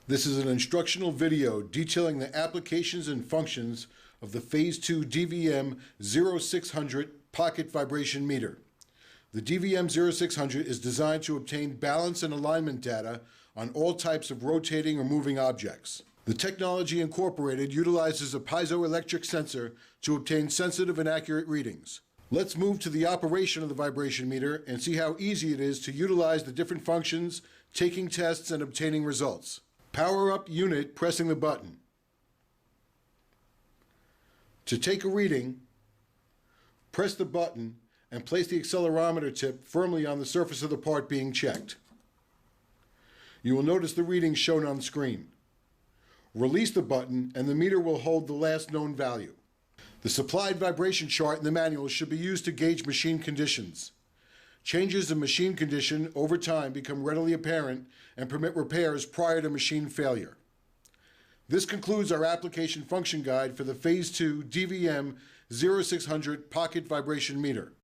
This is an instructional video detailing the applications and functions of the Phase 2 DVM-0600 pocket vibration meter. The DVM-0600 is designed to obtain balance and alignment data on all types of rotating or moving objects. The technology incorporated utilizes a piezoelectric sensor to obtain sensitive and accurate readings. Let's move to the operation of the vibration meter and see how easy it is to utilize the different functions, taking tests, and obtaining results. Power up unit, pressing the button. To take a reading, press the button and place the accelerometer tip firmly on the surface of the part being checked. You will notice the readings shown on screen. Release the button and the meter will hold the last known value. The supplied vibration chart in the manual should be used to gauge machine conditions. Changes in machine condition over time become readily apparent and permit repairs prior to machine failure. This concludes our application function guide for the Phase 2 DVM-0600 pocket vibration meter.